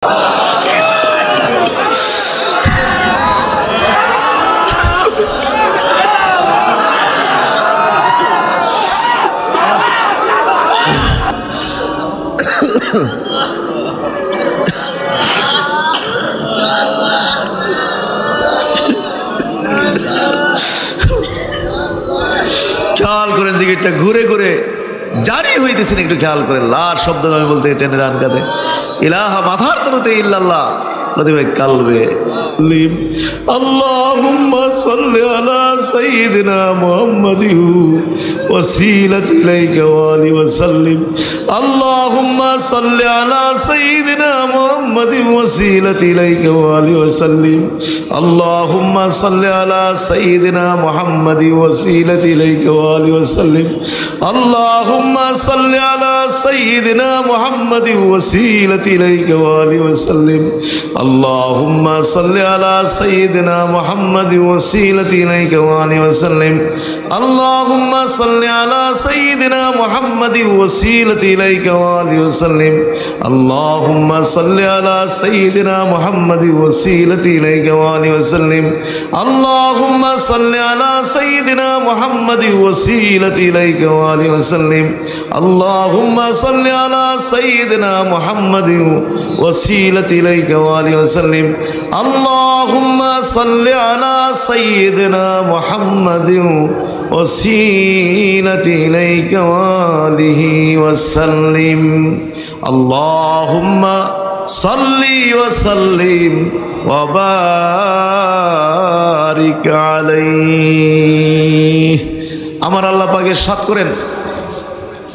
খেয়াল করেন জিকিরটা ঘুরে ঘুরে জারি হইতেছেন, একটু খেয়াল করেন। লা শব্দ আমি বলতে টেনে রান কাঁদে ইলাহা মাথার তরুতে ইল্লাল্লাহ লতিবে কালবে লিম। আল্লাহুম্মা সাল্লি আলা সাইয়্যিদিনা মুহাম্মাদিন ওয়াসিলাতি ইলাইকা ওয়া আলিহি ওয়া সাল্লিম। আল্লাহুম্মা সাল্লি আলা সাইয়্যিদিনা মুহাম্মাদিন ওয়াসিলাতি ইলাইকা ওয়া আলিহি ওয়া সাল্লিম। আল্লাহুম্মা সাল্লি আলা সাইয়্যিদিনা মুহাম্মাদিন ওয়াসিলাতি ইলাইকা ওয়া আলিহি ওয়া সাল্লিম। আল্লাহুম্মা সাল্লি আলা সাইয়্যিদিনা মুহাম্মাদিন ওয়াসিলাতি ইলাইকা ওয়া আলিহি ওয়া সাল্লিম। اللهم صل على سيدنا محمد وسيلة إليك وآله وسلم. اللهم صل على سيدنا محمد وسيلة إليك وآله وسلم. اللهم صل على سيدنا محمد وسيلة إليك وآله وسلم. اللهم صل على سيدنا محمد وسيلة إليك وآله وسلم. اللهم صل على سيدنا محمد وسيلة إليك وآله وسلم. اللهم صل على سيدنا محمد وسيلة إليك وآله وسلم. اللهم صل وسلم وبارك عليه. আমার আল্লাহ পাকের সাথ করেন,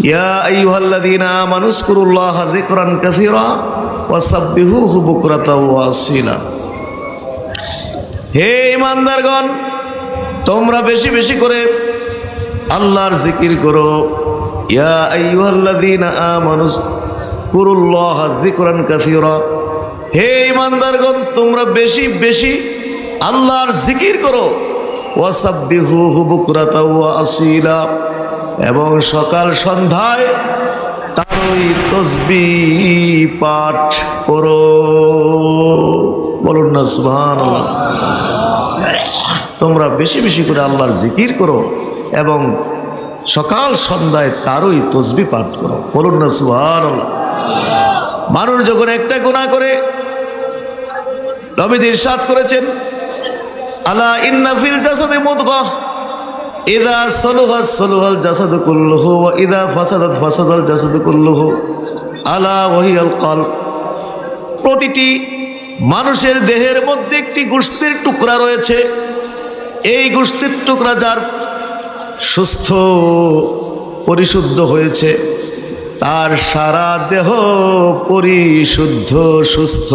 ইয়া আইয়ুহাল্লাযীনা আমানু যকুরুল্লাহা যিকরান কাসীরা ওয়াসাব্বিহুহু বুকরাতাও ওয়া আসীলা। হে ঈমানদারগণ, তোমরা বেশি বেশি করে আল্লাহর জিকির করো। ইয়া আইয়ুহাল্লাযীনা আমানু যকুরুল্লাহা যিকরান কাসীরা। হে ঈমানদারগণ, তোমরা বেশি বেশি আল্লাহর জিকির করো। ওয়াসাব্বিহুহু বুকরাতাও ওয়া আসীলা, এবং সকাল সন্ধ্যায় তারই তসবিহ পাঠ করো। বলুন না সুবহানাল্লাহ। তোমরা বেশি বেশি করে আল্লাহর জিকির করো এবং সকাল সন্ধ্যায় তারই তসবিহ পাঠ করো। বলুন না সুবহানাল্লাহ। মানুষ যখন একটা গুনাহ করে, নবীজি ইরশাদ করেছেন, আলা ইন্না ফিল জাসাদি মুদগাহ ইযা সালুহাত সালুহাল জাসাদু কুল্লুহু ওয়া ইযা ফাসাদাত ফাসাদাল জাসাদু কুল্লুহু আলা ওয়াহিয়াল কলব। প্রতিটি মানুষের দেহের মধ্যে একটি গোশতের টুকরা রয়েছে। এই গোশতের টুকরা যার সুস্থ পরিশুদ্ধ হয়েছে, তার সারা দেহ পরিশুদ্ধ সুস্থ।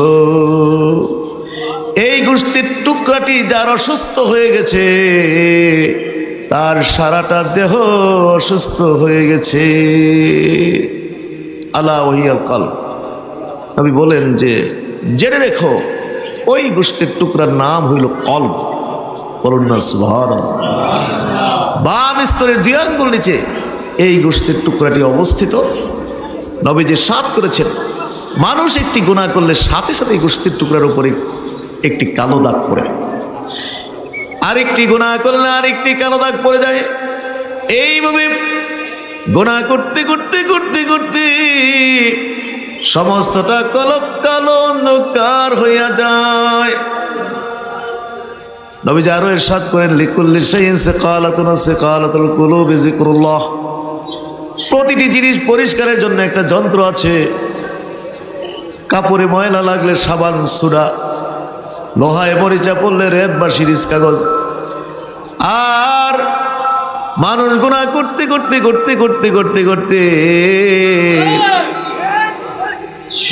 এই গোশতের টুকরাটি যার অসুস্থ হয়ে গেছে, তার সারাটা দেহ অসুস্থ হয়ে গেছে। আলা ওয়াহিয়াল কলব। নবী বলেন যে জেনে রেখো, ওই গোশতের টুকরার নাম হইল কলব। বলুন না সুবহানাল্লাহ। বাম স্তরের 2 আঙ্গুল নিচে এই গোশতের টুকরাটি অবস্থিত। নবীজি ইরশাদ করেছেন, মানুষ একটি গুনাহ করলে সাথে সাথে এই গোশতের টুকরার উপরে একটি কালো দাগ পড়ে, আরেকটি গুনাহ করলে আরেকটি কালো দাগ পড়ে যায়। এইভাবে গুনাহ করতে করতে করতে করতে সমস্তটা কলব কালো অন্ধকার হইয়া যায়। নবীজি আরো ইরশাদ করেন, লিকুল্লি শাইইন সিকালাতুন সিকালাতুল কুলুবি যিকরুল্লাহ। প্রতিটি জিনিস পরিষ্কারের জন্য একটা যন্ত্র আছে। কাপড়ে ময়লা লাগলে সাবান সুডা, লোহায় মরিচা পড়লে রেত বা শিরিষ কাগজ। আর মানুষ গুনাহ করতে করতে করতে করতে করতে করতে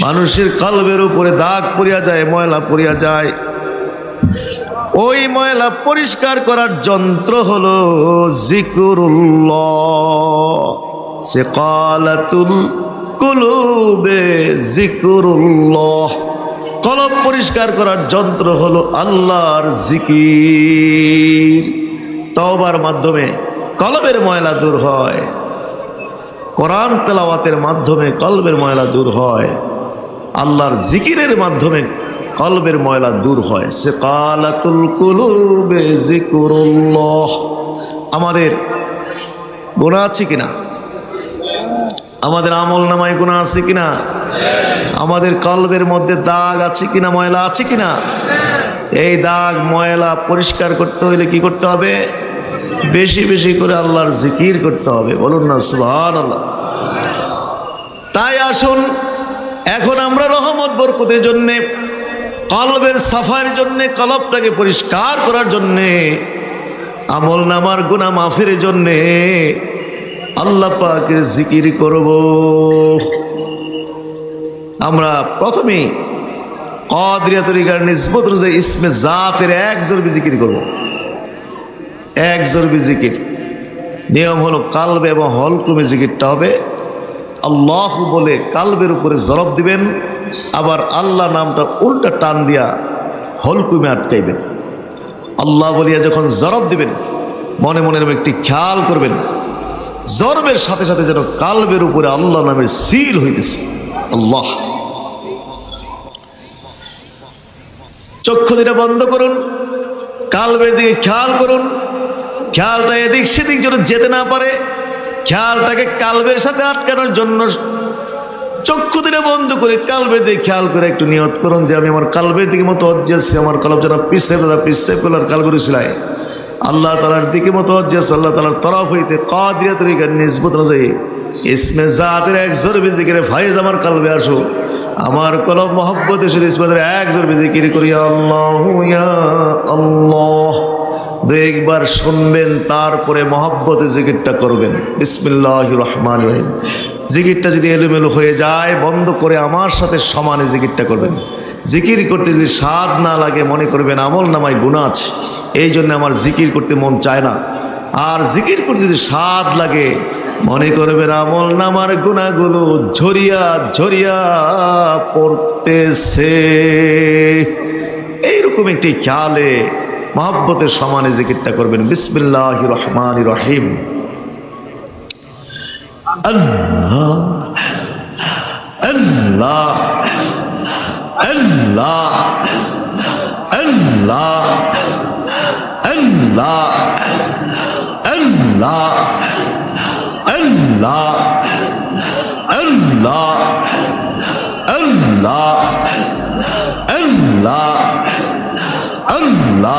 মানুষের কলবের উপরে দাগ পড়িয়া যায়, ময়লা পড়িয়া যায়। ওই ময়লা পরিষ্কার করার যন্ত্র হলো যিকরুল্লাহ। সিকালাতুল কুলুবে যিকরুল্লাহ। কলব পরিষ্কার করার যন্ত্র হলো আল্লাহর জিকির। তওবার মাধ্যমে কলবের ময়লা দূর হয়, কোরআন তেলাওয়াতের মাধ্যমে কলবের ময়লা দূর হয়। আল্লাহর জিকিরের মাধ্যমে কলবের ময়লা দূর হয়। সিকালাতুল কুলুবে যিকরুল্লাহ। আমাদের গুনাহ আছে কিনা? আমাদের আমল নামায় গুনাহ আছে কিনা? আমাদের কলবের মধ্যে দাগ আছে কিনা, ময়লা আছে কিনা? এই দাগ ময়লা পরিষ্কার করতে হইলে কি করতে হবে? বেশি বেশি করে আল্লাহর জিকির করতে হবে। বলুন না সুবহানাল্লাহ। তাই আসুন এখন আমরা রহমত বরকতের জন্যে, কলবের সাফার জন্যে, কলবটাকে পরিষ্কার করার জন্যে, আমল নামার গুনাহ মাফের জন্যে আল্লাহ পাকের জিকির করব। আমরা প্রথমেই কাদরিয়া তরিকার নিসবত অনুযায়ী ইসমে জাতের এক জরবি জিকির করব। এক জরবি জিকির নিয়ম হলো কালবে এবং হলকুমে জিকিরটা হবে। আল্লাহ বলে কালবের উপরে জরব দিবেন, আবার আল্লাহ নামটা উল্টা টান দিয়া হলকুমে আটকাইবেন। আল্লাহ বলিয়া যখন জরব দিবেন মনে মনে একটি খেয়াল করবেন, জরবের সাথে সাথে যেন কালবের উপরে আল্লাহ নামের সিল হইতেছে। আল্লাহ। চক্ষু দুটা বন্ধ করুন, কালবের দিকে খেয়াল করুন। খেয়ালটা এদিক সেদিক যেন যেতে না পারে, খেয়ালটাকে কালবের সাথে আটকানোর জন্য চক্ষু দুটা বন্ধ করে কালবের দিকে খেয়াল করে একটু নিয়ত করুন যে আমি আমার কালবের দিকে মতো অজ্জাসি, আমার কলব যেন পিছলে করলার কালবের উসিলায় আল্লাহ তাআলার দিকে মতো অজ্জাসি, আল্লাহ তাআলার তরফ হইতে কাদরিয়া তরিকার নিসবত অনুযায়ী ইসমে জাতের এক জরবি জিকিরে ফায়েজ আমার কালবে আসো। আমার কলব মহব্বতে শুধু ইসমের এক জরবি জিকির করি আল্লাহু ইয়া আল্লাহ। একবার শুনবেন, তারপরে মহব্বতে জিকিরটা করবেন। বিসমিল্লাহির রহমানির রহিম। জিকিরটা যদি এলোমেলো হয়ে যায় বন্ধ করে আমার সাথে সমানে জিকিরটা করবেন। জিকির করতে যদি স্বাদ না লাগে মনে করবেন আমল নামায় গুনাহ আছে, এই জন্য আমার জিকির করতে মন চায় না। আর জিকির করতে যদি স্বাদ লাগে মনে করবেন আমল নামার গুনাহগুলো ঝরিয়া ঝরিয়া পড়তেছে। এইরকম একটি খেয়ালে মহব্বতের সমানে জিকিরটা করবেন। বিসমিল্লাহির রহমানির রহিম। আল্লাহ আল্লাহ আল্লাহ আল্লাহ আল্লাহ আল্লাহ আল্লাহ আল্লাহ আল্লাহ আল্লাহ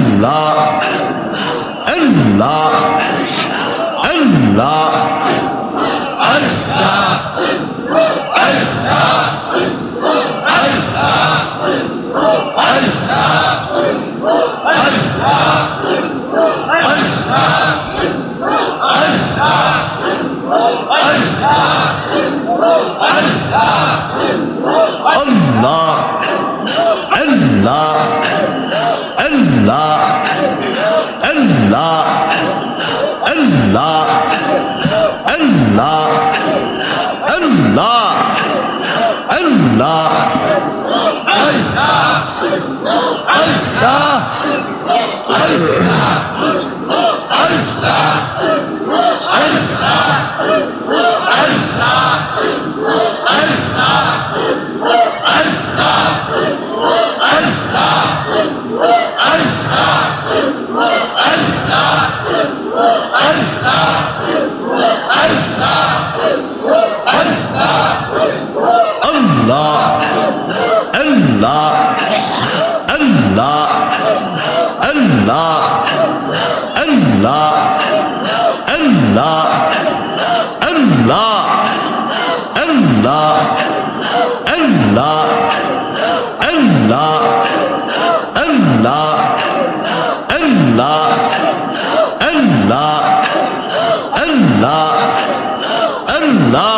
আল্লাহ আল্লাহ আল্লাহ আল্লাহ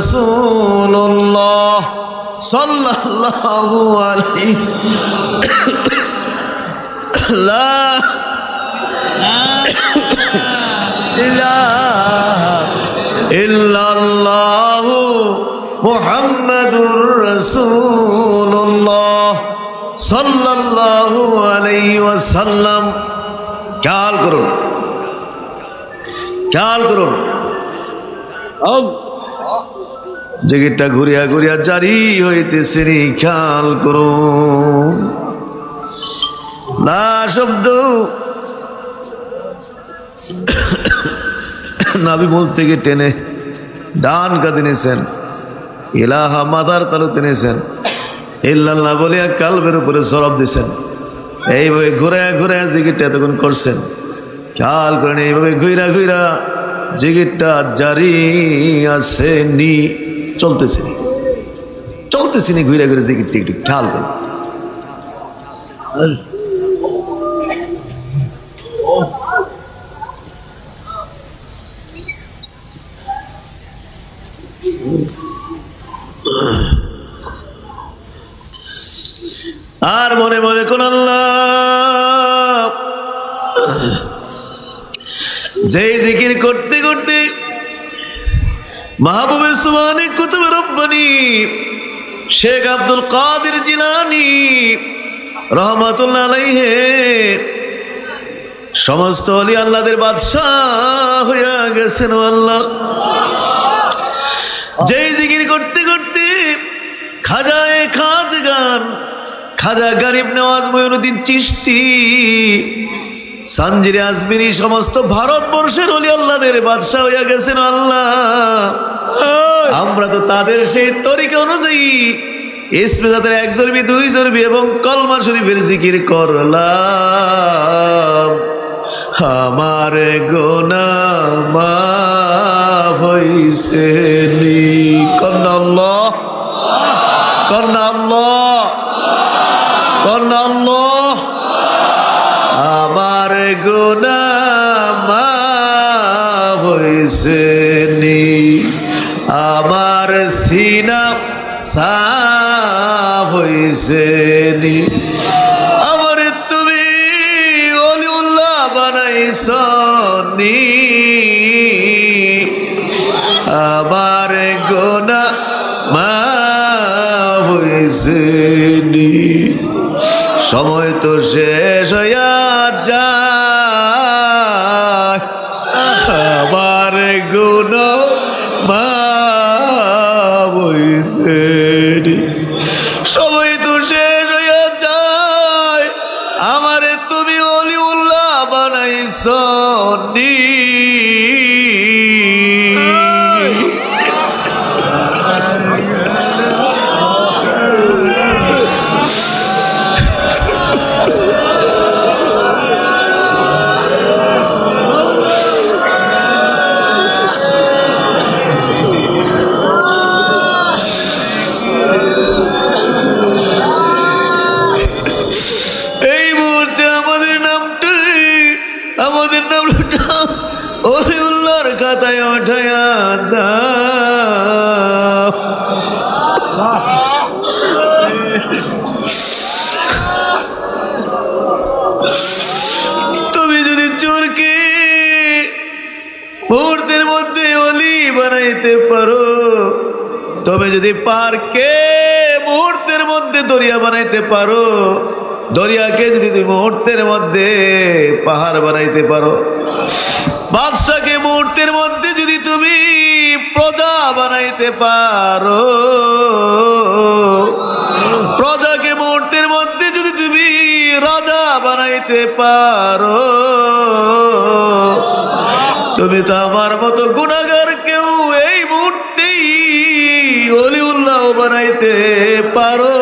রাসূলুল্লাহ সাল্লাল্লাহু আলাইহি লা ইলাহা ইল্লাল্লাহু মুহাম্মাদুর রাসূলুল্লাহ সাল্লাল্লাহু আলাইহি ওয়াসাল্লাম। খেয়াল করুন, খেয়াল করুন, জিকিরটা ঘুরিয়া ঘুরিয়া জারি হইতেছে, খেয়াল করুন। না শব্দ নাভি মূল থেকে টেনে ডান কাঁধে নিয়েছেন, ইলাহা মাথার তালু টেনেছেন, ইল্লাল্লাহ বলিয়া কালবের উপরে সরব দিছেন। এইভাবে ঘুরে ঘুরে জিকিরটা এতক্ষণ করছেন। খেয়াল করেন, এইভাবে ঘুরা ঘুরা জিকিরটা জারি আছে, নি চলতেছে, চলতেছে, নি ঘুরে ঘুরে জিকিরটা একটু খেয়াল করেন। আর মনে মনে কোন আল্লাহ, যেই জিকির করতে করতে মাহবুবে সুবহানে কুতুবে রব্বানি শেখ আব্দুল কাদের জিলানী রহমাতুল্লাহ আলাইহি সমস্ত ওলি আল্লাহদের বাদশাহ হইয়া গেছেন। আল্লাহ যেই জিকির করতে করতে খাজায়ে খাজগান খাজা গরিব নওয়াজ মঈনুদ্দিন চিশতি সানজিরে আজমিরি সমস্ত ভারতবর্ষের ওলি আল্লাহদের বাদশাহ হইয়া গেছেন। আল্লাহ আমরা তো তাদের সেই তরিকা অনুযায়ী ইসমে জাতের 1 জরবি 2 জরবি এবং কলমা শরীফের জিকির করলাম। আমার গুনাহ মাফ হইছে নি, কন্না আল্লাহ, কন্না আল্লাহ, কন্না আল্লাহ। আমার গুনাহ মাফ হইছে নি, আমার সিনা সাফ হইছে নি, আমার তুমি ওলিউল্লাহ বানাইছ নি, আমার গুনাহ মাফ হইছে নি। সময় তো শেষ হইয়া যায়, আমার গুনাহ মাফ হইছে নি। সময় তো শেষ হইয়া যায়, আমারে তুমি ওলিউল্লাহ বানাইছ নি। খাতায় ওঠায়া দাও, তুমি যদি চোরকে মুহূর্তের মধ্যে ওলি বানাইতে পারো, তুমি যদি পারকে মুহূর্তের মধ্যে দরিয়া বানাইতে পারো, দরিয়াকে যদি তুমি মুহূর্তের মধ্যে পাহাড় বানাইতে পারো, বাদশাকে মুহূর্তের মধ্যে যদি তুমি প্রজা বানাইতে পারো, প্রজাকে মুহূর্তের মধ্যে যদি তুমি রাজা বানাইতে পারো, তুমি তো আমার মতো গুনাহগার কেউ এই মুহূর্তেই ওলিউল্লাহ বানাইতে পারো।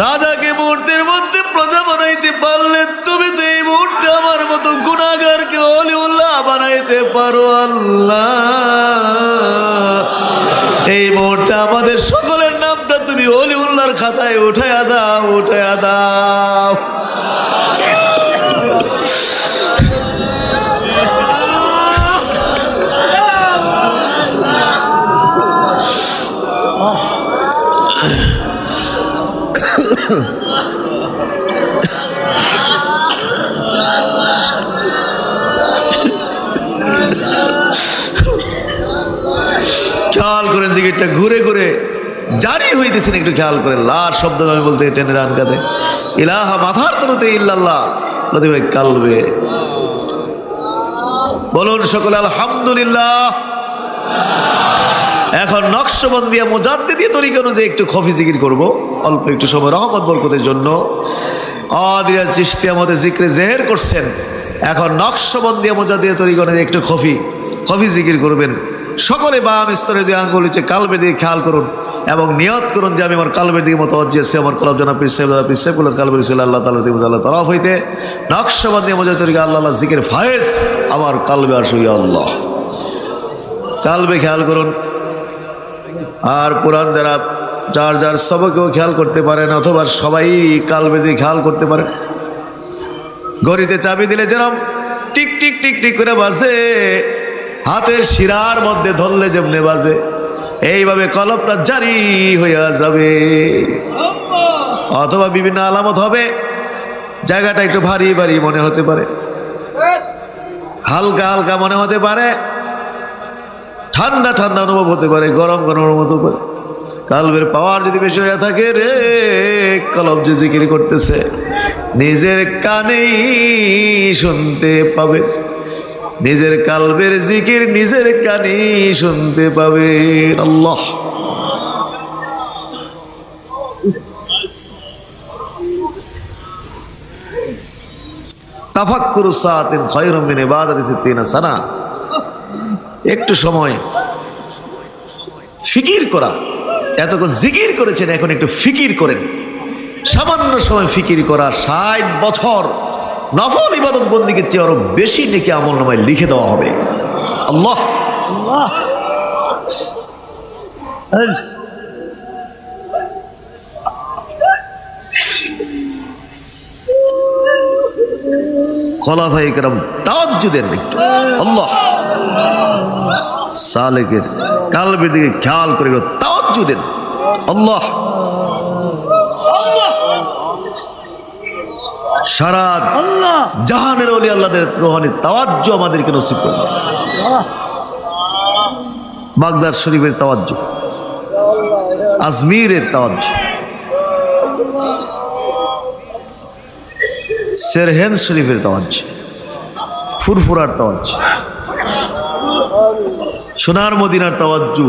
রাজাকে মুহূর্তের মধ্যে প্রজা বানাইতে পারলে, তুমি তো এই মুহূর্তে আমার মতো গুনাহগারকে ওলিউল্লাহ বানাইতে পারো আল্লাহ। এই মুহূর্তে আমাদের সকলের নামটা তুমি ওলিউল্লাহর খাতায় উঠায়া দাও, উঠায়া দাও। খেয়াল করেন জিকিরটা ঘুরে ঘুরে জারি হইতেছেন, একটু খেয়াল করেন। লার শব্দ আমি বলতে টেনে রান কাঁদে ইলাহা মাথার তরুতে ইল্লাল্লাহ লতি ভাই কালবে। বলুন সকলে আলহামদুলিল্লাহ। এখন নকশবন্দিয়া মুজাদ্দিদি তরিকা অনুযায়ী একটু খফি জিকির করবো অল্প একটু সময় রহমত বরকতের জন্য। কাদিরিয়া চিশতিয়া মতে জিক্রে জেহের করছেন, এখন নকশবন্দিয়া মুজাদ্দিদি তরিকা অনুযায়ী একটু খফি জিকির করবেন। সকলে বাম স্তরের দিয়ে আঙ্গুল নিচে কালবের দিকে খেয়াল করুন এবং নিয়ত করুন যে আমি আমার কালবের দিকে মতো অজ্জেছে আমার কলব জানা পীর সাহেব কালবের ছিল আল্লাহ তাআলা আল্লাহ তরফ হইতে নকশবন্দিয়া মুজাদ্দিদি তরিকা আল্লাহ আল্লাহ জিকির ফায়েজ আমার কালবে আসো ইয়া আল্লাহ। কালবে খেয়াল করুন। আর পুরান যারা যার যার সবকেও খেয়াল করতে পারেন অথবা সবাই কালবে দিয়ে খেয়াল করতে পারেন। ঘড়িতে চাবি দিলে যেরকম টিক টিক টিক টিক করে বাজে, হাতের শিরার মধ্যে ধরলে যেমনে বাজে, এইভাবে কলবটা জারি হইয়া যাবে। অথবা বিভিন্ন আলামত হবে, জায়গাটা একটু ভারী ভারী মনে হতে পারে, হালকা হালকা মনে হতে পারে, ঠান্ডা ঠান্ডা অনুভব হতে পারে, গরম গরম অনুভব হতে পারে। কালবের পাওয়ার যদি বেশি হয়ে থাকে রে, কলব যে জিকির করতেছে নিজের কানেই শুনতে পাবে, নিজের কালবের জিকির নিজের কানেই শুনতে পাবে। আল্লাহ তাফাক্কুরু সাআতিন খায়রুম মিন ইবাদাতি 60 সানা। একটু সময় ফিকির করা, এতক্ষণ জিকির করেছেন এখন একটু ফিকির করেন। সামান্য সময় ফিকির করা 60 বছর নফল ইবাদত বন্দিকে চেয়ে আরো বেশি নেকি আমলনামায় লিখে দেওয়া হবে। আল্লাহ খলাফায়ে কেরাম তাওয়াজ্জু দেন একটু। আল্লাহ সালেকের কালবের দিকে খেয়াল করে তাওয়াজ্জু দেন। আল্লাহ সারা জাহানের ওলি আল্লাহদের রুহানি তাওয়াজ্জু আমাদেরকে নসিব করে দাও। বাগদাদ শরীফের তাওয়াজ্জু, আজমিরের তাওয়াজ্জু, সেরহেন শরীফের তাওয়াজ্জু, ফুরফুরার তাওয়াজ্জু, সোনার মদিনার তাওয়াজ্জু,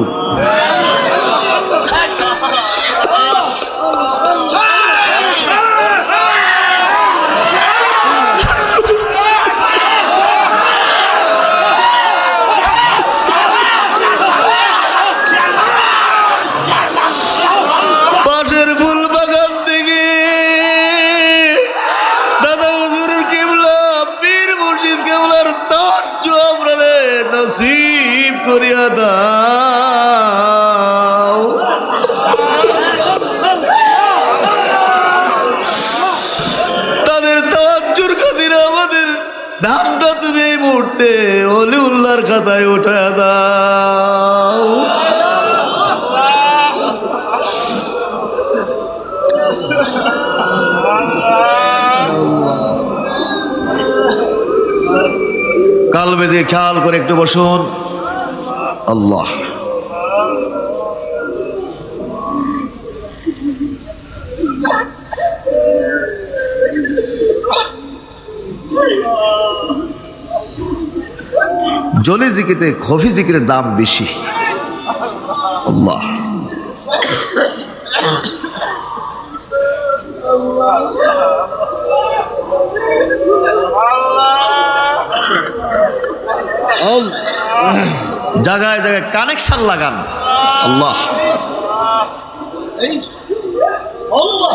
পাশের ফুল বাগান থেকে দাদা হুজুরের কিবলা পীর মুর্শিদ কিবলার তাওয়াজ্জু আমরা নসিব করিয়া দাও। তাদের তাওয়াজ্জুর খাতিরে আমাদের নামটা তুমি এই মুহূর্তে ওলিউল্লাহর খাতায় উঠায়া দাও। কালবে দিয়ে খেয়াল করে একটু বসুন। আল্লাহ জলি জিকিরে খফি জিকিরের দাম বেশি। আল্লাহ জায়গায় জায়গায় কানেকশন লাগান। আল্লাহ আল্লাহ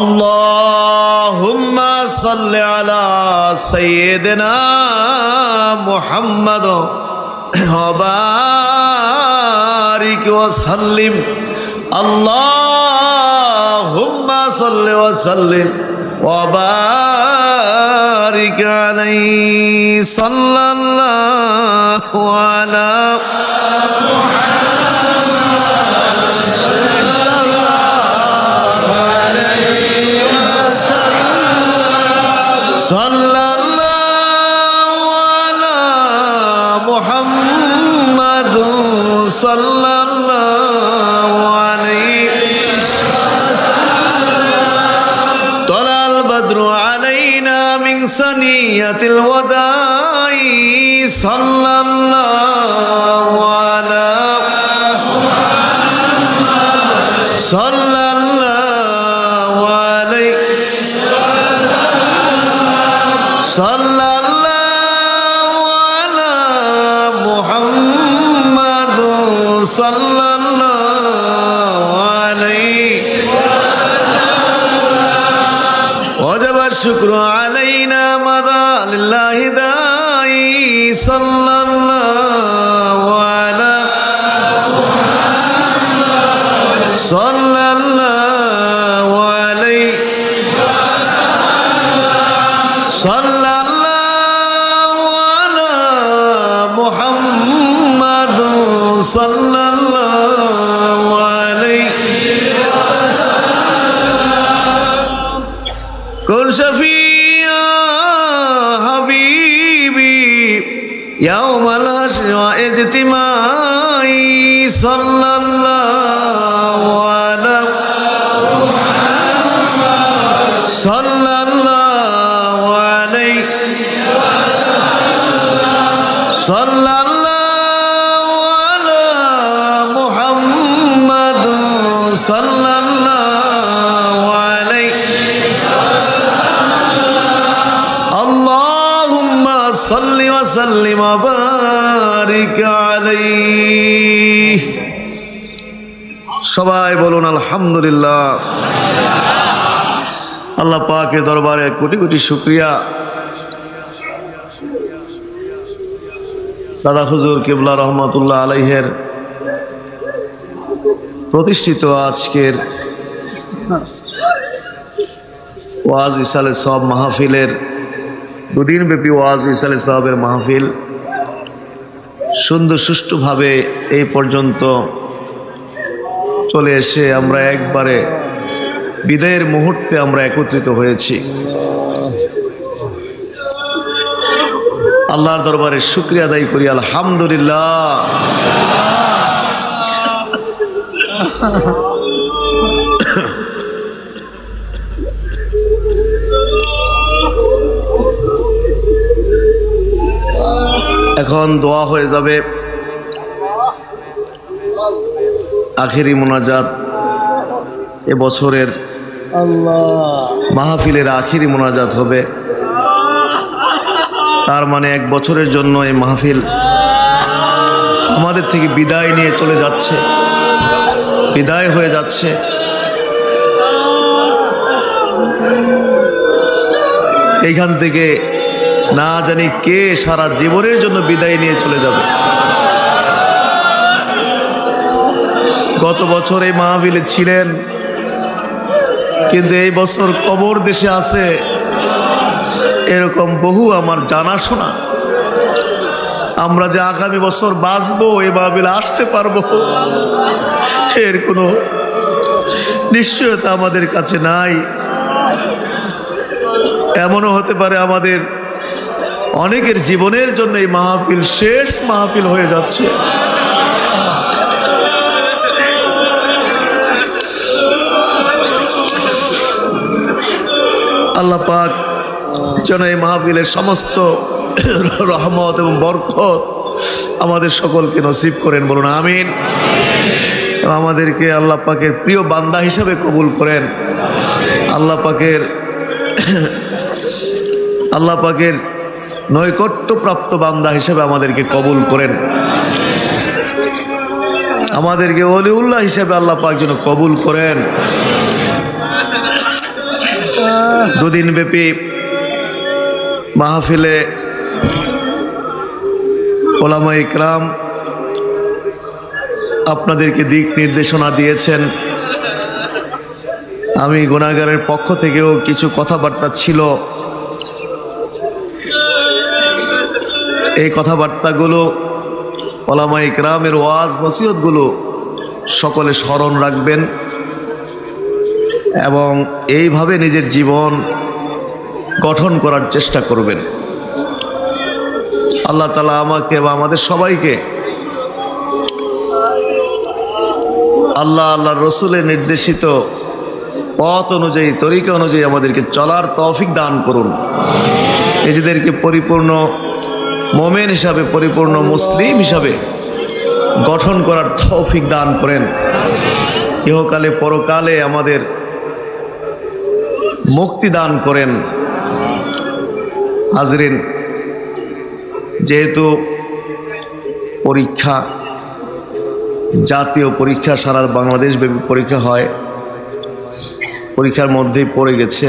Allahumma salli ala sayyidina Muhammad wa barik wa sallim. Allahumma salli wa sallim wa barik alayhi. Sallallahu ala sallallahu ala Muhammad sallallahu alayhi. Talal badru alayna min saniyatil wada'i. Sallallahu ala sallallahu alayhi. Sallallahu ala Muhammad sallallahu alayhi. Wajaba shukru alayna madha lillahi da'i. Sallallahu ala sallallahu alayhi. Sallallahu ala Muhammad sallallahu alayhi. Kun shafi'a habibi yawmal hashr wa ijtima'i. Sallallahu ala sallallahu alayhi. Sallallahu ala Muhammad sallallahu alayhi. Allahumma salli wa sallim wa barik alayhi. সবাই বলুন আলহামদুলিল্লাহ। আল্লাহ পাকের দরবারে কোটি কোটি শুকরিয়া। দাদা হুজুর কিবলা রহমতুল্লাহ আলাইহের প্রতিষ্ঠিত আজকের ওয়াজ ইসালে সব মাহফিলের দুদিন ব্যাপী ওয়াজ ইসালে সবের মাহফিল সুন্দর সুষ্ঠুভাবে এই পর্যন্ত চলে এসে আমরা একবারে বিদায়ের মুহূর্তে আমরা একত্রিত হয়েছি। আল্লাহর দরবারে শুকরিয়া আদায় করি আলহামদুলিল্লাহ। এখন দোয়া হয়ে যাবে। আখেরি মোনাজাত এবছরের মাহফিলের আখেরি মোনাজাত হবে। তার মানে এক বছরের জন্য এই মাহফিল আমাদের থেকে বিদায় নিয়ে চলে যাচ্ছে, বিদায় হয়ে যাচ্ছে। এইখান থেকে না জানি কে সারা জীবনের জন্য বিদায় নিয়ে চলে যাবে। গত বছর এই মাহফিলে ছিলেন, কিন্তু এই বছর কবর দেশে আছে এরকম বহু আমার জানাশোনা। আমরা যে আগামী বছর বাঁচবো এই মাহফিলে আসতে পারবো এর কোনো নিশ্চয়তা আমাদের কাছে নাই। এমনও হতে পারে আমাদের অনেকের জীবনের জন্য এই মাহফিল শেষ মাহফিল হয়ে যাচ্ছে। আল্লাহ পাক যেন এই মাহফিলের সমস্ত রহমত এবং বরকত আমাদের সকলকে নসিব করেন, বলুন আমিন। আমাদেরকে আল্লাহ পাকের প্রিয় বান্দা হিসাবে কবুল করেন। আল্লাহ পাকের নৈকট্যপ্রাপ্ত বান্দা হিসেবে আমাদেরকে কবুল করেন। আমাদেরকে ওলিউল্লাহ হিসেবে আল্লাহ পাক যেন কবুল করেন। দুদিন ব্যাপী মাহফিলে ওলামা ইকরাম আপনাদেরকে দিক নির্দেশনা দিয়েছেন। আমি গুনাহগারের পক্ষ থেকেও কিছু কথাবার্তা ছিল, এই কথাবার্তাগুলো ওলামা ইকরামের ওয়াজ নসিহতগুলো সকলে স্মরণ রাখবেন এবং এইভাবে নিজের জীবন গঠন করার চেষ্টা করবেন। আল্লাহ তাআলা আমাকে এবং আমাদের সবাইকে আল্লাহর রসুলের নির্দেশিত পথ অনুযায়ী, তরিকা অনুযায়ী আমাদেরকে চলার তৌফিক দান করুন। নিজেদেরকে পরিপূর্ণ মোমেন হিসাবে, পরিপূর্ণ মুসলিম হিসাবে গঠন করার তৌফিক দান করেন। ইহকালে পরকালে আমাদের মুক্তি দান করেন। হাজরিন, যেহেতু পরীক্ষা, জাতীয় পরীক্ষা, সারা বাংলাদেশ ব্যাপী পরীক্ষা হয়, পরীক্ষার মধ্যেই পড়ে গেছে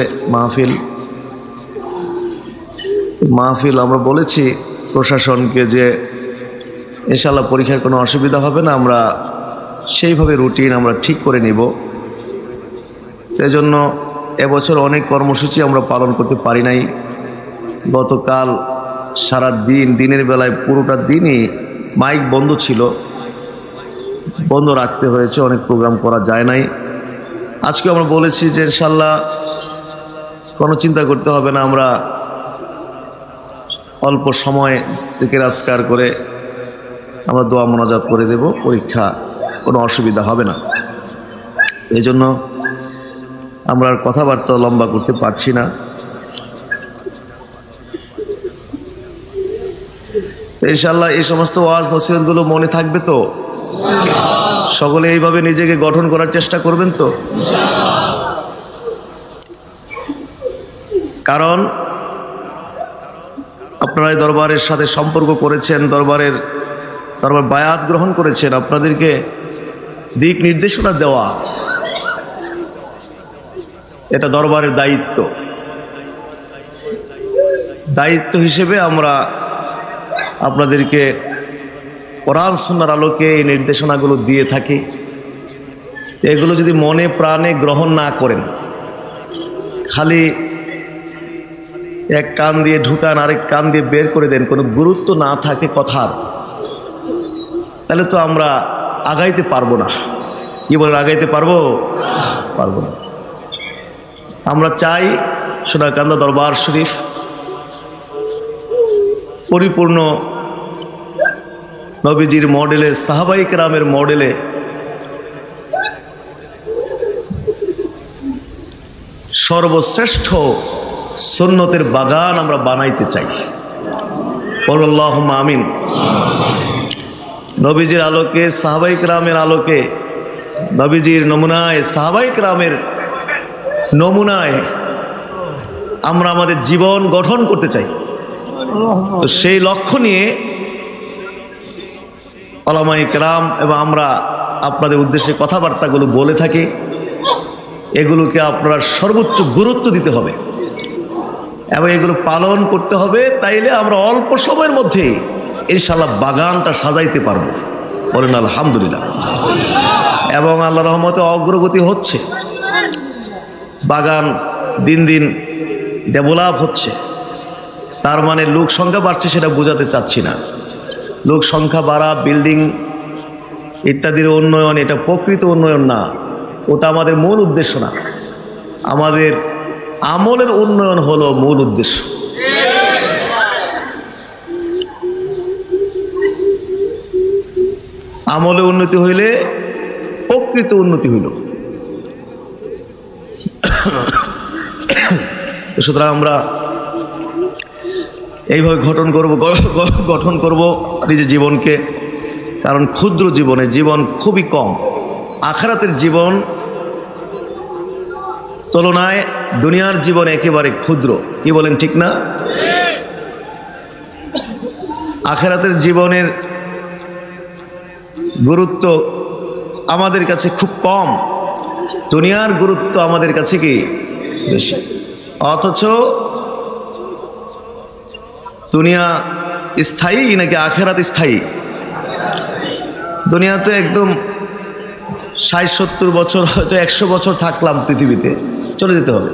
মাহফিল। আমরা বলেছি প্রশাসনকে যে ইনশাআল্লাহ পরীক্ষার কোনো অসুবিধা হবে না, আমরা সেইভাবে রুটিন আমরা ঠিক করে নিব। এজন্য এবছর অনেক কর্মসূচি আমরা পালন করতে পারি নাই। গতকাল সারা দিনের বেলায় পুরোটা দিনই মাইক বন্ধ ছিল, বন্ধ রাখতে হয়েছে, অনেক প্রোগ্রাম করা যায় নাই। আজকে আমরা বলেছি যে ইনশাআল্লাহ কোনো চিন্তা করতে হবে না, আমরা অল্প সময় থেকে আজকার করে আমরা দোয়া মোনাজাত করে দেব, পরীক্ষা কোনো অসুবিধা হবে না। এই জন্য আমরা আর কথাবার্তা লম্বা করতে পারছি না। ইনশাআল্লাহ এই সমস্ত ওয়াজ নসিহতগুলো মনে থাকবে তো? সকলে এইভাবে নিজেকে গঠন করার চেষ্টা করবেন তো? কারণ আপনারা এই দরবারের সাথে সম্পর্ক করেছেন, দরবার বায়াত গ্রহণ করেছেন। আপনাদেরকে দিক নির্দেশনা দেওয়া এটা দরবারের দায়িত্ব হিসেবে আমরা আপনাদেরকে কোরআন সুন্নাহর আলোকে এই নির্দেশনাগুলো দিয়ে থাকি। এগুলো যদি মনে প্রাণে গ্রহণ না করেন, খালি এক কান দিয়ে ঢুকান আরেক কান দিয়ে বের করে দেন, কোনো গুরুত্ব না থাকে কথার, তাহলে তো আমরা আগাইতে পারবো না। কি বলেন, আগাইতে পারবো না। আমরা চাই সোনাকান্দা দরবার শরীফ পরিপূর্ণ নবীজির মডেলে, সাহাবায়ে কেরামের মডেলে সর্বশ্রেষ্ঠ সুন্নতের বাগান আমরা বানাইতে চাই। আল্লাহুম্মা আমিন। নবীজির আলোকে, সাহাবায়ে কেরামের আলোকে, নবীজির নমুনায়, সাহাবায়ে কেরামের নমুনায় আমরা আমাদের জীবন গঠন করতে চাই। তো সেই লক্ষ্য নিয়ে ওলামায়ে কেরাম এবং আমরা আপনাদের উদ্দেশ্যে কথাবার্তাগুলো বলে থাকি। এগুলোকে আপনারা সর্বোচ্চ গুরুত্ব দিতে হবে এবং এগুলো পালন করতে হবে। তাইলে আমরা অল্প সময়ের মধ্যে ইনশাআল্লাহ বাগানটা সাজাইতে পারবো। বলেন আলহামদুলিল্লাহ। এবং আল্লাহর রহমতে অগ্রগতি হচ্ছে, বাগান দিন দিন ডেভেলপ হচ্ছে। তার মানে লোক সংখ্যা বাড়ছে সেটা বোঝাতে চাচ্ছি না। লোক সংখ্যা বাড়া, বিল্ডিং ইত্যাদির উন্নয়ন, এটা প্রকৃত উন্নয়ন না, ওটা আমাদের মূল উদ্দেশ্য না। আমাদের আমলের উন্নয়ন হলো মূল উদ্দেশ্য। আমলে উন্নতি হইলে প্রকৃত উন্নতি হইল। সুতরাং আমরা এইভাবে গঠন করব নিজের জীবনকে, কারণ ক্ষুদ্র জীবনে জীবন খুবই কম। আখিরাতের জীবন তুলনায় দুনিয়ার জীবন একেবারে ক্ষুদ্র। কি বলেন, ঠিক না? আখিরাতের জীবনের গুরুত্ব আমাদের কাছে খুব কম, দুনিয়ার গুরুত্ব আমাদের কাছে কি বেশি। অথচ দুনিয়া স্থায়ী নাকি আখিরাত স্থায়ী? দুনিয়াতে একদম 60-70 বছর, হয়তো 100 বছর থাকলাম পৃথিবীতে, চলে যেতে হবে।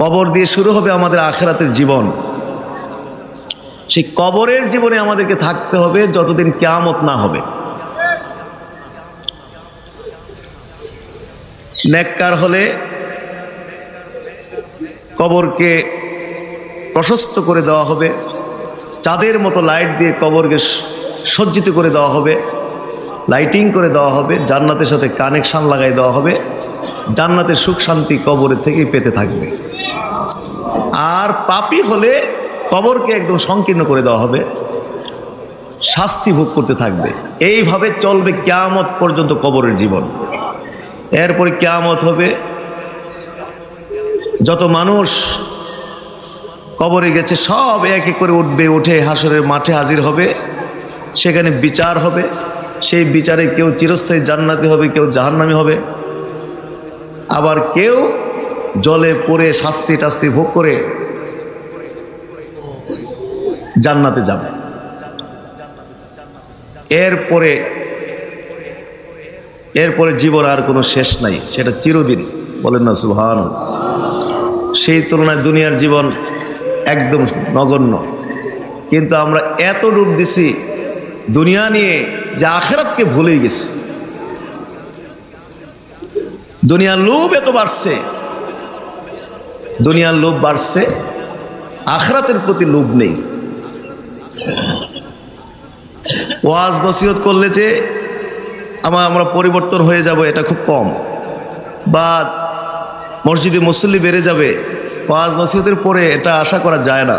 কবর দিয়ে শুরু হবে আমাদের আখিরাতের জীবন। সেই কবরের জীবনে আমাদেরকে থাকতে হবে যতদিন কিয়ামত না হবে। নেককার হলে কবরকে প্রশস্ত করে দেওয়া হবে, চাঁদের মতো লাইট দিয়ে কবরকে সজ্জিত করে দেওয়া হবে, লাইটিং করে দেওয়া হবে, জান্নাতের সাথে কানেকশান লাগাই দেওয়া হবে, জান্নাতের সুখ শান্তি কবরের থেকেই পেতে থাকবে। আর পাপী হলে কবরকে একদম সংকীর্ণ করে দেওয়া হবে, শাস্তি ভোগ করতে থাকবে। এইভাবে চলবে কিয়ামত পর্যন্ত কবরের জীবন। এরপরে কিয়ামত হবে, যত মানুষ কবরে গেছে সব এক এক করে উঠবে, উঠে হাসরের মাঠে হাজির হবে, সেখানে বিচার হবে। সেই বিচারে কেউ চিরস্থায়ী জান্নাতি হবে, কেউ জাহান্নামী হবে, আবার কেউ জলে পড়ে শাস্তি টাস্তি ভোগ করে জান্নাতে যাবে। এরপরে জীবন আর কোনো শেষ নাই, সেটা চিরদিন। বলেন না সুবহানাল্লাহ। সেই তুলনায় দুনিয়ার জীবন একদম নগণ্য। কিন্তু আমরা এত ডুব দিছি দুনিয়া নিয়ে যে আখিরাতকে ভুলেই গেছি। দুনিয়ার লোভ এত বাড়ছে, দুনিয়ার লোভ বাড়ছে, আখিরাতের প্রতি লোভ নেই। ওয়াজ নসিহত করলে যে আমরা পরিবর্তন হয়ে যাব এটা খুব কম, বা মসজিদে মুসল্লি বেড়ে যাবে ওয়াজ নসিহতের পরে এটা আশা করা যায় না।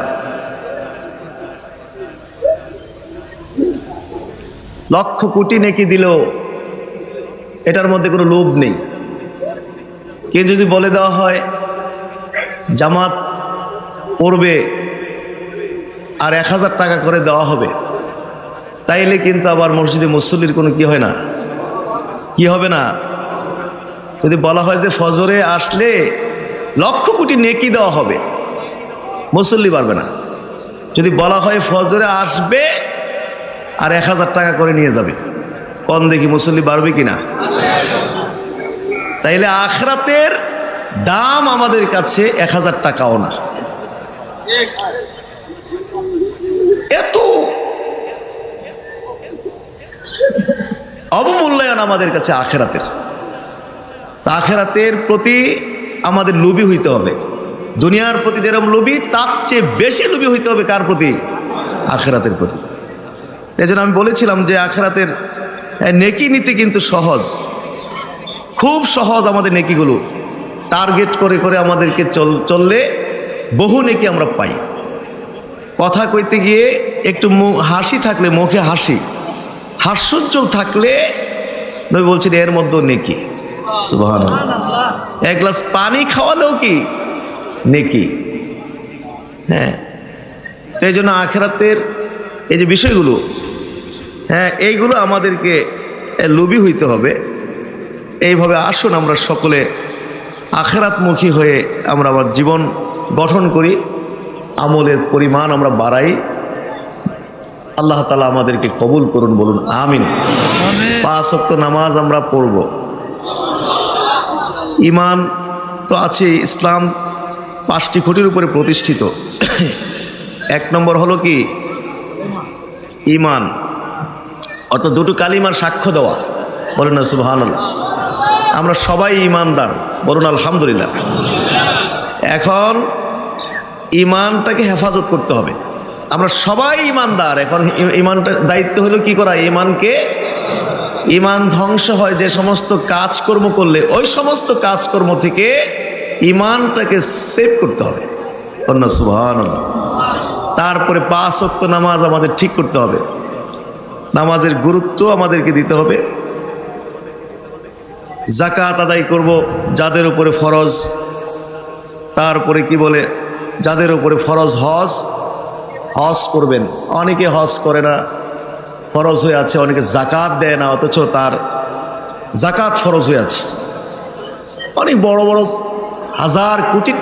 লক্ষ কোটি নেকি দিলেও এটার মধ্যে কোনো লোভ নেই। কে যদি বলে দেওয়া হয় জামাত পড়বে আর 1000 টাকা করে দেওয়া হবে, তাইলে কিন্তু আবার মসজিদে মুসল্লির কোনো কি হয় না, কি হবে না। যদি বলা হয় যে ফজরে আসলে লক্ষ কোটি নেকি দেওয়া হবে, মুসল্লি পারবে না। যদি বলা হয় ফজরে আসবে আর 1000 টাকা করে নিয়ে যাবে, কম দেখি মুসল্লি বাড়বে কিনা। তাইলে আখিরাতের দাম আমাদের কাছে 1000 টাকাও না। এত অবমূল্যায়ন আমাদের কাছে আখিরাতের। আখিরাতের প্রতি আমাদের লোভী হইতে হবে। দুনিয়ার প্রতি যেরকম লোভী, তার চেয়ে বেশি লোভী হইতে হবে কার প্রতি? আখিরাতের প্রতি। এই জন্য আমি বলেছিলাম যে আখিরাতের নেকি নিতে কিন্তু সহজ, খুব সহজ। আমাদের নেকিগুলো টার্গেট করে করে আমাদেরকে চললে বহু নেকি আমরা পাই। কথা কইতে গিয়ে একটু হাসি থাকলে, মুখে হাসি, হাস্যোজ্জ্বল থাকলে নবী বলছেন এর মধ্যে নেকি। সুবহানাল্লাহ। এক গ্লাস পানি খাওয়ালেও কি নেকি। হ্যাঁ, এই জন্য আখিরাতের এই যে বিষয়গুলো, হ্যাঁ, এইগুলো আমাদেরকে লোভী হইতে হবে। এইভাবে আসুন আমরা সকলে আখিরাতমুখী হয়ে আমরা আমার জীবন গঠন করি, আমলের পরিমাণ আমরা বাড়াই। আল্লাহ তাআলা আমাদেরকে কবুল করুন, বলুন আমিন। 5 ওয়াক্ত নামাজ আমরা পড়ব। ঈমান তো আছে, ইসলাম 5টি খুঁটির উপরে প্রতিষ্ঠিত। 1 নম্বর হলো কি? ঈমান, অর্থাৎ দুটো কালিমার সাক্ষ্য দেওয়া। বলুন না সুবহানাল্লাহ। আমরা সবাই ঈমানদার, বলুন আলহামদুলিল্লাহ। এখন ঈমানটাকে হেফাজত করতে হবে। আমরা সবাই ঈমানদার। এখন ঈমানটা দায়িত্ব হলো কি করা? ঈমান ধ্বংস হয় যে সমস্ত কাজকর্ম করলে, ওই সমস্ত কাজকর্ম থেকে ইমানটাকে সেভ করতে হবে। অন্য সুবহানাল্লাহ। তারপরে 5 ওয়াক্ত নামাজ আমাদের ঠিক করতে হবে, নামাজের গুরুত্ব আমাদেরকে দিতে হবে। যাকাত আদায় করব যাদের উপরে ফরজ, তারপরে কি বলে যাদের উপরে ফরজ হজ করবেন। অনেকে হজ করে না, ফরজ হয়ে আছে, অনেকে যাকাত দেয় না অথচ তার যাকাত ফরজ হয়ে আছে। অনেক বড় বড় হাজার কোটি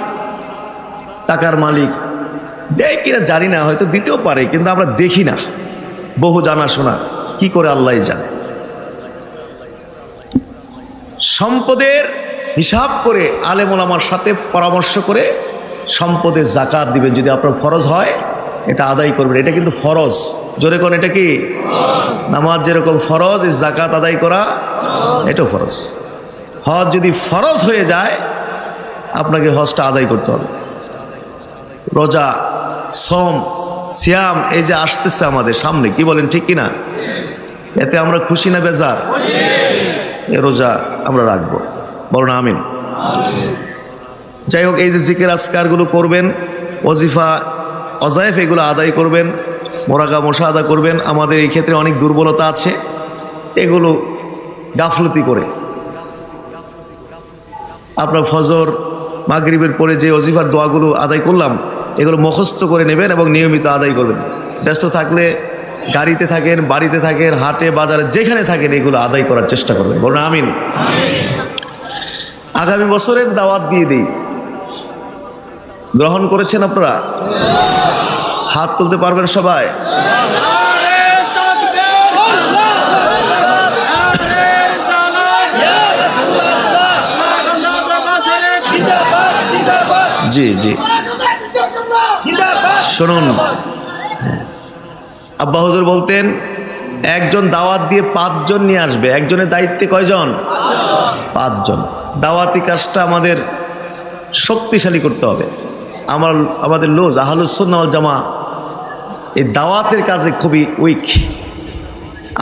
টাকার মালিক দেয় কিনা জানি না, হয়তো দিতেও পারে, কিন্তু আমরা দেখি না, বহু জানাশোনা কি করে আল্লাহই জানে। সম্পদের হিসাব করে আলেম ওলামার সাথে পরামর্শ করে সম্পদের যাকাত দিবেন। যদি আপনার ফরজ হয় এটা আদায় করবেন, এটা কিন্তু ফরজ। জোরে কোন এটা কি? নামাজ যেরকম ফরজ, এই যাকাত আদায় করা এটাও ফরজ। হজ যদি ফরজ হয়ে যায় আপনাকে হজটা আদায় করতে হবে। রোজা, সম, সিয়াম এই যে আসতেছে আমাদের সামনে, কি বলেন ঠিক কিনা? এতে আমরা খুশি না বেজার? এ রোজা আমরা রাখবো, বলুন আমিন। যাই হোক, এই যে জিকির আজকারগুলো করবেন, ওজিফা অজায়েফ এগুলো আদায় করবেন, মোরাকা মোশাহাদা করবেন। আমাদের এই ক্ষেত্রে অনেক দুর্বলতা আছে, এগুলো গাফলতি করে আপনার ফজর মাগরিবের পরে যে ওজিফার দোয়াগুলো আদায় করলাম এগুলো মুখস্থ করে নেবেন এবং নিয়মিত আদায় করবেন। ব্যস্ত থাকলে গাড়িতে থাকেন, বাড়িতে থাকেন, হাটে বাজারে যেখানে থাকেন এগুলো আদায় করার চেষ্টা করবেন, বলুন আমিন। আগামী বছরের দাওয়াত দিয়ে দিই, গ্রহণ করেছেন আপনারা? হাত তুলতে পারবেন সবাই? জি জি, শুনুন, আব্বা হুজুর বলতেন একজন দাওয়াত দিয়ে 5 জন নিয়ে আসবে। একজনের দায়িত্বে কয়জন? 5 জন। দাওয়াতি কাজটা আমাদের শক্তিশালী করতে হবে। আমাদের লোজ আহলুস সুন্নাহ ওয়াল জামাত এই দাওয়াতের কাজে খুবই উইক।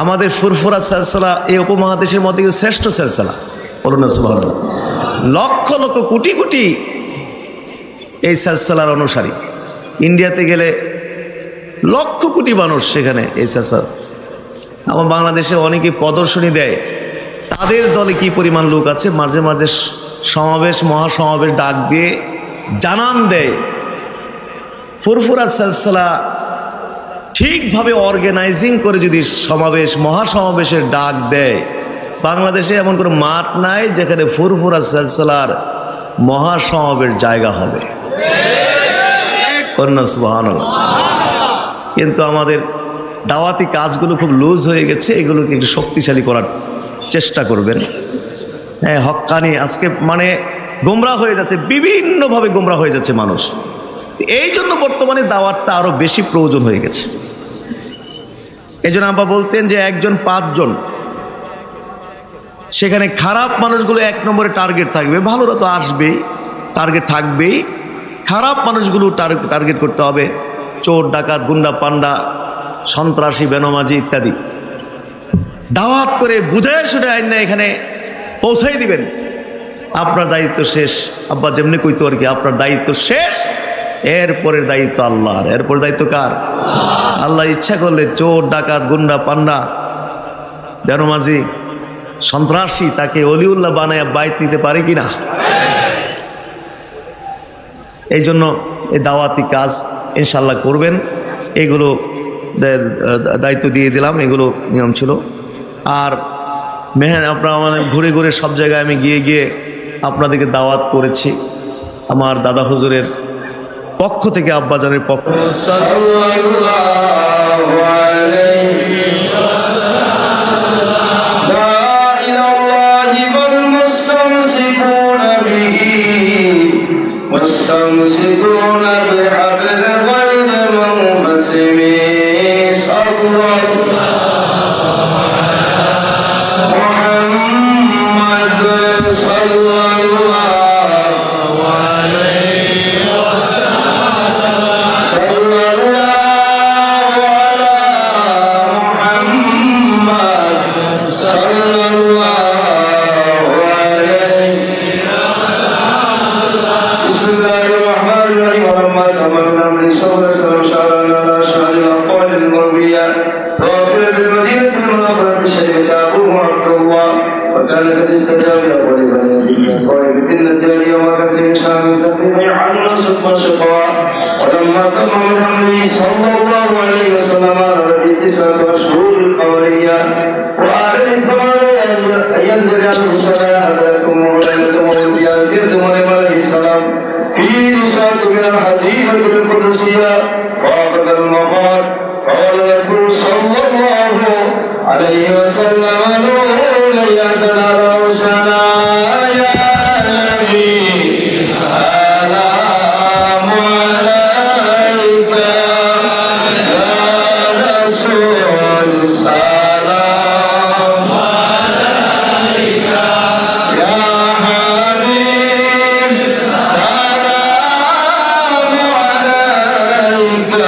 আমাদের ফুরফুরা সিলসিলা এই উপমহাদেশের মধ্যে শ্রেষ্ঠ সিলসিলা, বলুন না সুবহানাল্লাহ। লক্ষ লক্ষ কোটি কোটি এই সিলসিলার অনুসারী। ইন্ডিয়াতে গেলে লক্ষ কোটি মানুষ সেখানে এই সিলসিলা। আমার বাংলাদেশে অনেকে প্রদর্শনী দেয়, তাদের দলে কি পরিমাণ লোক আছে, মাঝে মাঝে সমাবেশ মহাসমাবেশ ডাক দিয়ে জানান দেয়। ফুরফুরা সিলসিলা ঠিকভাবে অর্গানাইজিং করে যদি সমাবেশ মহাসমাবেশের ডাক দেয়, বাংলাদেশে এমন কোনো মাঠ নাই যেখানে ফুরফুরা সিলসিলার মহাসমাবেশ জায়গা হবে, কন্যা সুবহানাল্লাহ। কিন্তু আমাদের দাওয়াতি কাজগুলো খুব লুজ হয়ে গেছে, এগুলোকে একটু শক্তিশালী করার চেষ্টা করবেন। হ্যাঁ, হক্কানি আজকে মানে গোমরা হয়ে যাচ্ছে, বিভিন্নভাবে গোমরা হয়ে যাচ্ছে মানুষ। এই জন্য বর্তমানে দাওয়াতটা আরো বেশি প্রয়োজন হয়ে গেছে। এই জন্য আব্বা বলতেন যে একজন 5 জন, সেখানে খারাপ মানুষগুলো 1 নম্বরে টার্গেট থাকবে, ভালোরা তো আসবেই, টার্গেট থাকবেই। খারাপ মানুষগুলো টার্গেট করতে হবে, চোর ডাকাত গুন্ডা পান্ডা সন্ত্রাসী বেনমাজি ইত্যাদি। দাওয়াত করে বুঝায় শুনে আইন না এখানে পৌঁছাই দিবেন, আপনার দায়িত্ব শেষ। আব্বা যেমনি কইতো আর কি, আপনার দায়িত্ব শেষ, এরপরের দায়িত্ব আল্লাহর। এরপর দায়িত্ব কার? আল্লাহ ইচ্ছা করলে চোর ডাকাত গুন্ডা পান্ডা বেনমাজি সন্ত্রাসী তাকে অলিউল্লাহ বানায় বাইত নিতে পারে কিনা? এই জন্য এই দাওয়াতি কাজ ইনশাল্লাহ করবেন। এগুলো দায়িত্ব দিয়ে দিলাম, এগুলো নিয়ম ছিল। আর আপনারা মানে ঘুরে ঘুরে সব জায়গায় আমি গিয়ে গিয়ে আপনাদেরকে দাওয়াত করেছি আমার দাদা হুজুরের পক্ষ থেকে, আব্বাজানের পক্ষ। لما تمنى النبي صلى الله عليه وسلم شعرنا على شعر الأقوال المربية وأصل بالمدينة المنورة بشريعة أبوه عبد الله وكان قد استجاب لأول بني قائد النجاري وكثير شام سفيه عن صدق شقاء ولما تم من أمره صلى الله عليه وسلم على 9 أشهر القمرية وعلى الإسلام أن يندرج الشرع هداكم وولدكم وإياسيتم عليه السلام في نشاط من الحديثة القدسية وأخذ المفاد قال له صلى الله عليه وسلم نور يتنال سنا يا نبي سلام عليك يا رسول سلام عليك يا حبيب سلام عليك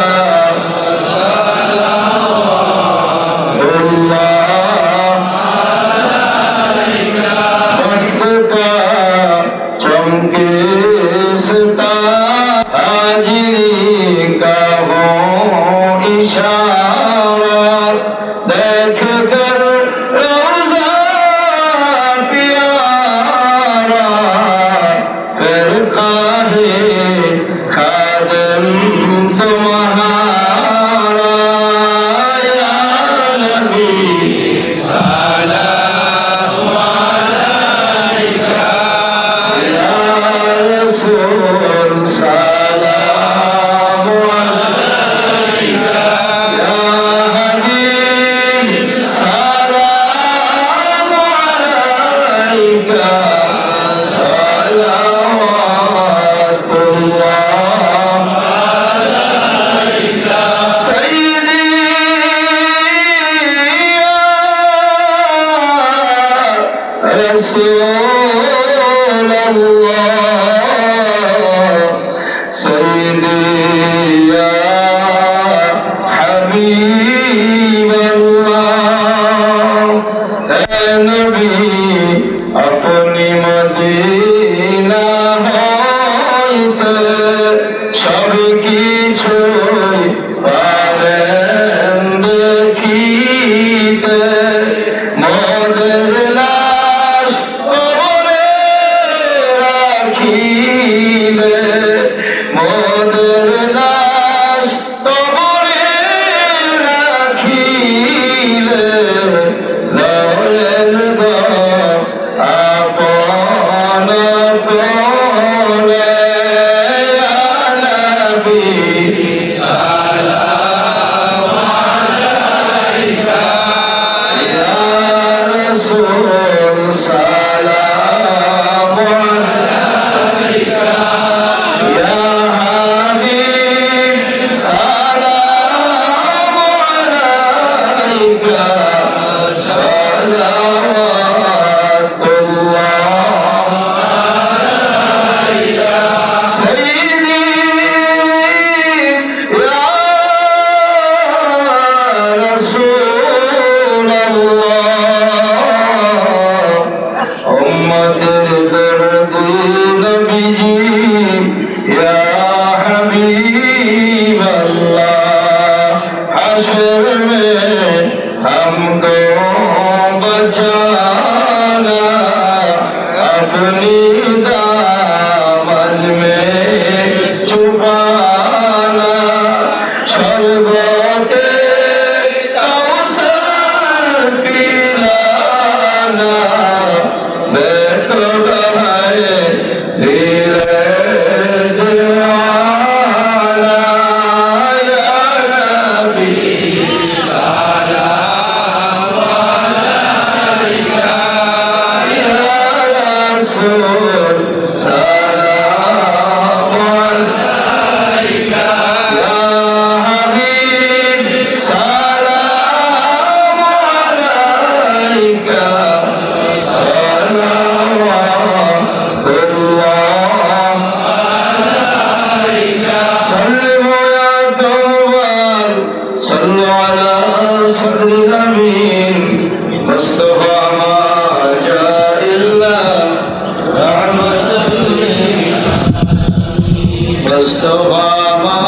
Mustafa ما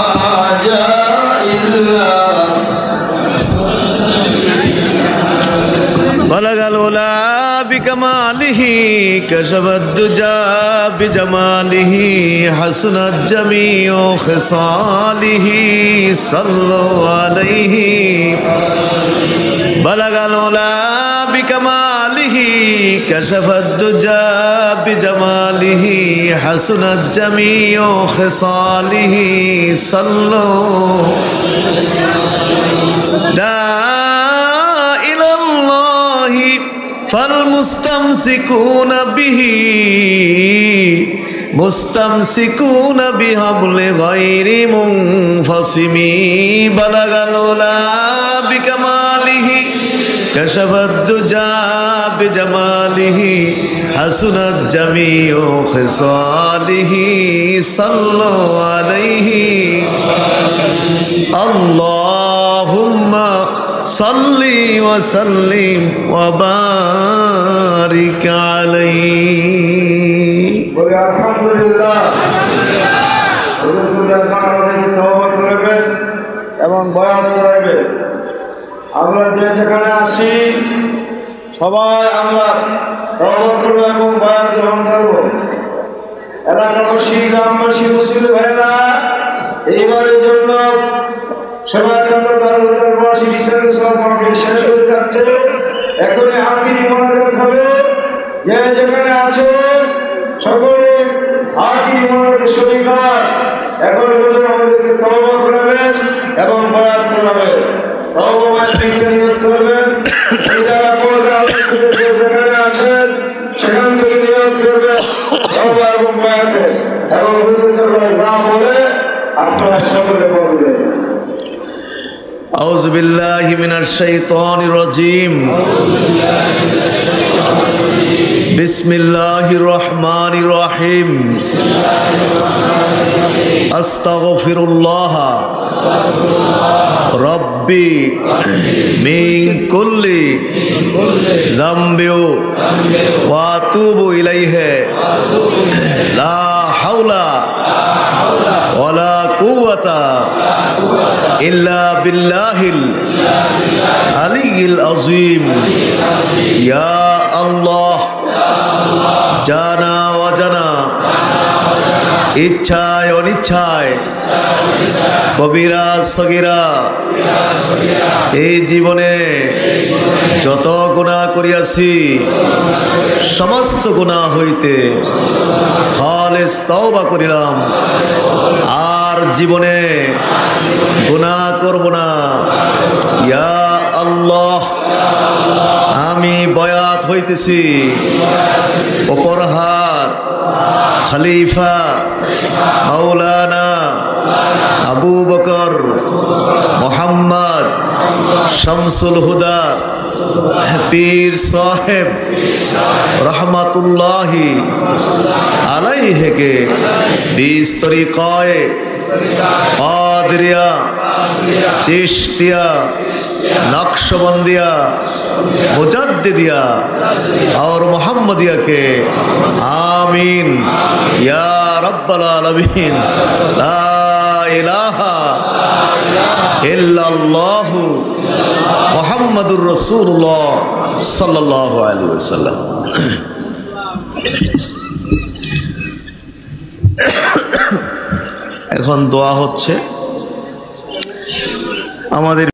جاء إلا بلغ العلا بكماله كشف الدجى بجماله حسنت جميع خصاله صلوا عليه بلغ العلا بكماله كشف الدجى بجماله حسنت جميع خصاله صلوا فالمستمسكون به مستمسكون بحبل غير منفصم بلغ العلا بكماله كشف الدجى بجماله حسنت جميع خصاله صلوا عليه اللهم صل وسلم وبارك عليه الحمد لله এবং বয়াত করবে আমরা যেখানে আসি সবাই আমরা তওবা করব এবং বয়াত গ্রহণ করব এলাকাবাসী গ্রামবাসী মুসলিম ভাইরা এইবারের জন্য সমাজের দরবারবাসী বিশেষ সমাবেশ শেষ হয়ে যাচ্ছে এখনই আখিরি মোনাজাত হবে যে যেখানে আছেন সকলে আখিরি মোনাজাতে শরীক হন এখন আমাদেরকে তওবা করাবেন এবং বয়াত করাবেন তওবা বয়াত নিয়ত করবেন যারা যেখানে আছেন সেখান থেকে নিয়ত করবেন তওবা এবং বয়াতে এবং না বলে আপনারা সকলে বলবেন أعوذ بالله من الشيطان الرجيم بسم الله الرحمن الرحيم أستغفر الله ربي من كل ذنب وأتوب إليه لا حول ولا قوة إلا بالله العلي العظيم يا الله জানা অজানা ইচ্ছায় অনিচ্ছায় কবিরা সগীরা এই জীবনে যত গুনাহ করিয়াছি সমস্ত গুনাহ হইতে খালেস তওবা করিলাম আর জীবনে গুনাহ করব না ইয়া আল্লাহ আমি বয়াত হইতেছি অপর হাত খলিফা মাওলানা আবু বকর মোহাম্মদ শামসুল হুদা পীর সাহেব রহমাতুল্লাহি আলাইহি কে 20 তরিকায়ে কাদরিয়া চিশতিয়া नक्शबंदिया मुजद्दिदिया और मोहम्मदिया के आमीन या रब्बल आलमीन ला इलाहा इल्लल्लाह मुहम्मदुर रसूलुल्लाह सल्लल्लाहु अलैहि वसल्लम। এখন দোয়া হচ্ছে আমাদের